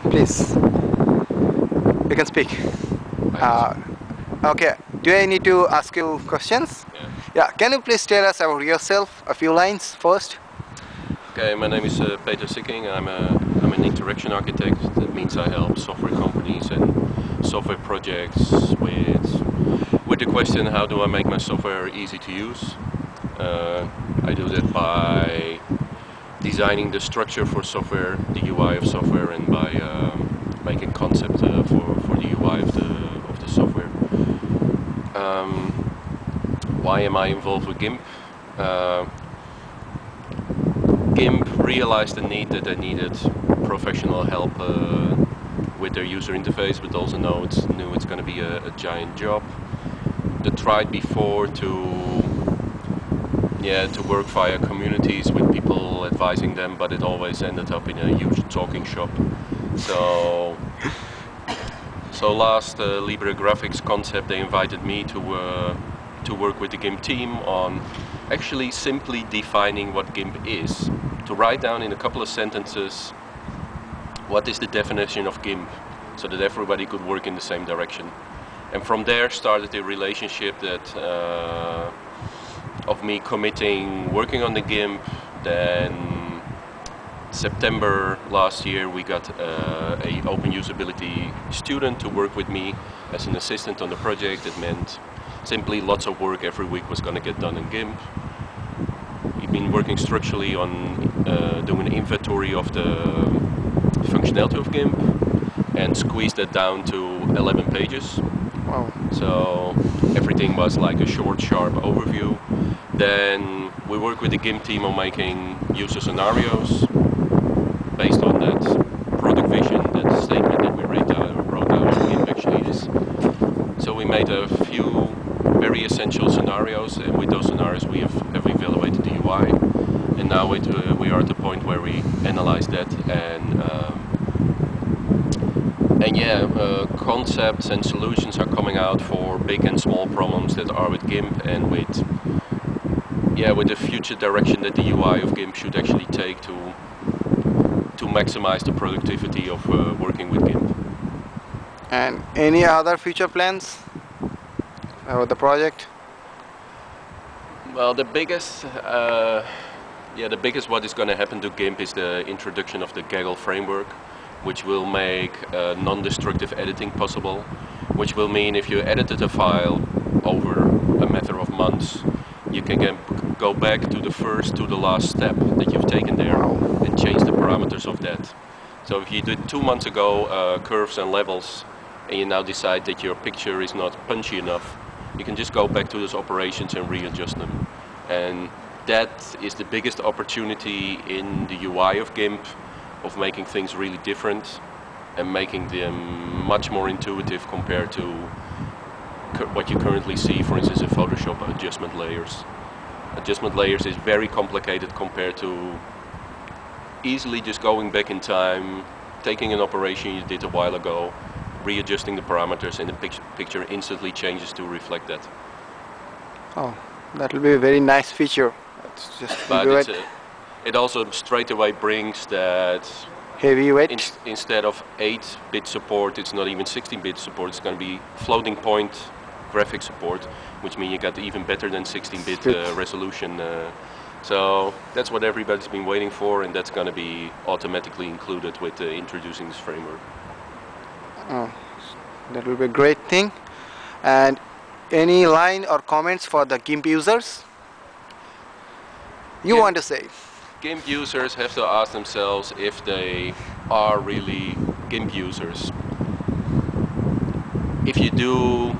Please, you can speak. Uh, okay, do I need to ask you questions? Yeah. Yeah, can you please tell us about yourself, a few lines first? Okay, my name is Peter Sikking. I'm an interaction architect. That means I help software companies and software projects with the question, how do I make my software easy to use? I do that by designing the structure for software, the UI of software, and by making concept for the UI of the software. Why am I involved with GIMP? GIMP realized the need that they needed professional help with their user interface, but also knew it's going to be a giant job. They tried before to work via communities with people advising them, but it always ended up in a huge talking shop. So last Libre Graphics concept, they invited me to work with the GIMP team on actually simply defining what GIMP is. To write down in a couple of sentences what is the definition of GIMP, so that everybody could work in the same direction. And from there started the relationship that of me committing, working on the GIMP. Then September last year we got a open usability student to work with me as an assistant on the project. It meant simply lots of work every week was going to get done in GIMP. We've been working structurally on doing an inventory of the functionality of GIMP and squeezed that down to 11 pages. Wow. So everything was like a short, sharp overview. Then we work with the GIMP team on making user scenarios based on that product vision, that statement that we wrote out what GIMP actually is. So we made a few very essential scenarios, and with those scenarios we have evaluated the UI. And now we are at the point where we analyze that and yeah, concepts and solutions are coming out for big and small problems that are with GIMP, and with the future direction that the UI of GIMP should actually take to maximize the productivity of working with GIMP. And any other future plans about the project? Well, the biggest what is going to happen to GIMP is the introduction of the Gaggle framework, which will make non-destructive editing possible, which will mean if you edited a file over a matter of months, you can go back to the last step that you've taken there and change the parameters of that. So if you did 2 months ago curves and levels, and you now decide that your picture is not punchy enough, you can just go back to those operations and readjust them. And that is the biggest opportunity in the UI of GIMP, of making things really different and making them much more intuitive compared to what you currently see, for instance, in Photoshop, adjustment layers. Adjustment layers is very complicated compared to easily just going back in time, taking an operation you did a while ago, readjusting the parameters, and the picture instantly changes to reflect that. Oh, that will be a very nice feature. It's just but it also straight away brings that heavyweight. Instead of 8-bit support, it's not even 16-bit support. It's going to be floating point graphic support, which means you got even better than 16-bit resolution. So that's what everybody's been waiting for, and that's going to be automatically included with introducing this framework. Oh, that will be a great thing. And any line or comments for the GIMP users you want to say? GIMP users have to ask themselves if they are really GIMP users. If you do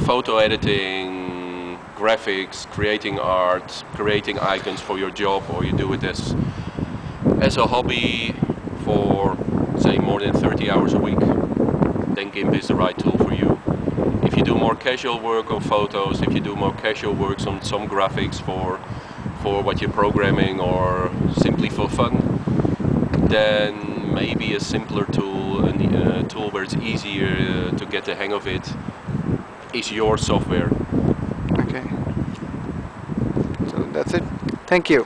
photo editing, graphics, creating art, creating icons for your job, or you do it as a hobby for, say, more than 30 hours a week, then GIMP is the right tool for you. If you do more casual work on photos, if you do more casual work on some graphics for what you're programming or simply for fun, then maybe a simpler tool, a tool where it's easier to get the hang of it, is your software. Okay. So that's it. Thank you.